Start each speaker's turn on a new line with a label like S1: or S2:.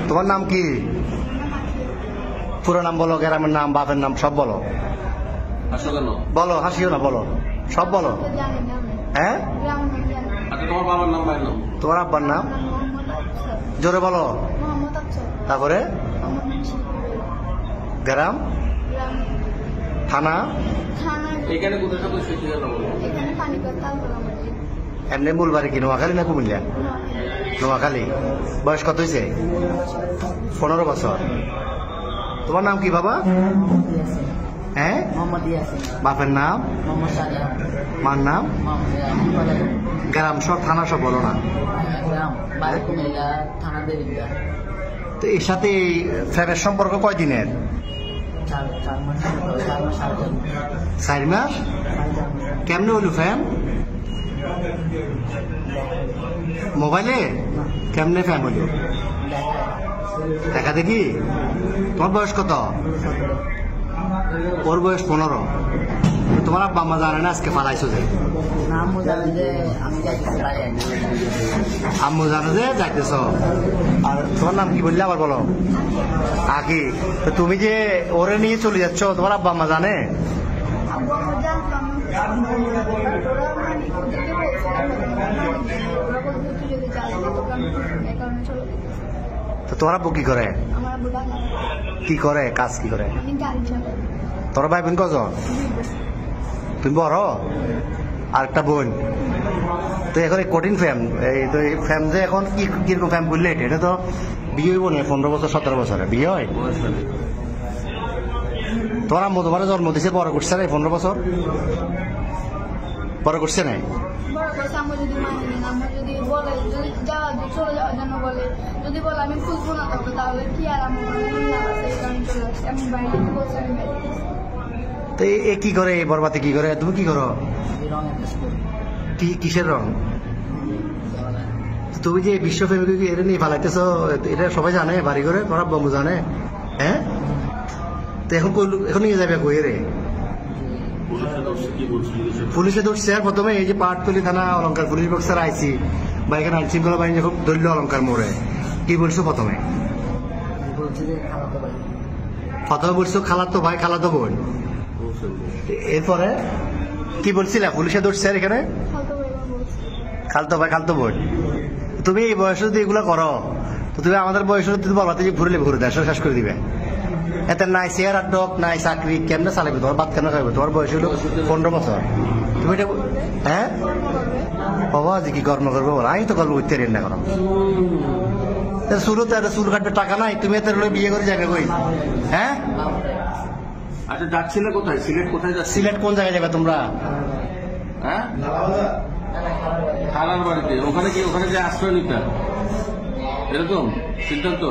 S1: তোমার নাম কি? পুরো নাম বলো, গ্রামের নাম, বাপের নাম সব বলো। বলো, হাসিও না, বলো, সব বলো। হ্যাঁ,
S2: তোমার বাবার নাম, ভাইয়ের নাম,
S1: তোমার আব্বার নাম জোরে বলো। তারপরে গ্রাম, থানা,
S2: এখানে কোথায় সব শিখে গেল?
S1: এমনি মূল বাড়ি কি নোয়াখালী না কুমিল্লা? নোয়াখালী। বয়স কত হয়েছে? 15 বছর। তোমার নাম কি বাবা? হ্যাঁ, বাপের নাম, মার নাম, গ্রাম সব, থানা সব বলো না। তো এর সাথে ফ্যামের সম্পর্ক কয়দিনের? 4 মাস। কেমনে হলো ফ্যাম? মোবাইলে? কেমনে ফ্যাম হলো? দেখা দেখি। তোমার বয়স কত? ওর বয়স 15। তোমার আব্বা আম্মা জানে না আজকে পালাইছো যে? আম্মু জানে যে যাইতেছ। আর তোমার নাম কি বললে আবার বলো? আকি। তো তুমি যে ওরে নিয়ে চলে যাচ্ছ, তোমার আব্বা আম্মা জানে? তো তোমার আব্বু কি করে? কি করে কাজ, কি করে? তোর ভাই বোন কজন? তুমি বড়? আর একটা বোন। তো এখন এই কঠিন ফ্যাম, এই তো এই ফ্যাম যে এখন কিরকম ফ্যাম বললে, এটা তো বিয়ে হইব না 15 বছর 17 বছরে বিয়ে হয়। তোমার আম্মু তোমার জন্ম দিছে, বড় করছে না 15 বছর? বড় করছে নাই? তো এ কি করে, বরবাতে কি করে? তুমি কি করো? কিসের রং? তুমি যে বিশ্বপ্রেমিক এটা নিয়ে ফালাইতেছ, এটা সবাই জানে? বাড়ি করে তোমার বন্ধু জানে? হ্যাঁ, তো এখন নিয়ে যাবে কই রে? পুলিশে ধরছে। আর প্রথমে এই যে পাটতলি থানা অলঙ্কার পুলিশ বক্সার আইসি বা এখানে আইন শৃঙ্খলা বাহিনী যখন ধরল অলঙ্কার মোড়ে, কি বলছো প্রথমে? বলছো খালাতো ভাই, খালাতো বোন। এরপরে কি বলছিলা? পুলিশে ধরছে আর এখানে খালতো ভাই, খালতো বোন। তুমি এই বয়সে যদি এগুলো করো, তো তুমি আমাদের বয়সে যদি বলবাতে যে ঘুরলে ঘুরে দেয়, শেষ করে দিবে। এতে নাই চেয়ার ডক, নাই চাকরি, কেমনে চালাবে? তোমার বাদ কেন খাইবে? তোমার বয়স হলো 15 বছর। তুমি এটা হ্যাঁ বাবা যে কি কর্ম করবো? আমি তো কর্ম করতে না করো। চুল কাটবে টাকা নাই, তুমি এত বিয়ে করে যাবে কই? হ্যাঁ,
S2: আচ্ছা যাচ্ছিলে কোথায়? সিলেট কোথায় যাচ্ছ?
S1: সিলেট কোন জায়গায় যাবে তোমরা?
S2: হ্যাঁ, খালার বাড়িতে। ওখানে কি, ওখানে যে আশ্রয় নিতে এরকম সিদ্ধান্ত?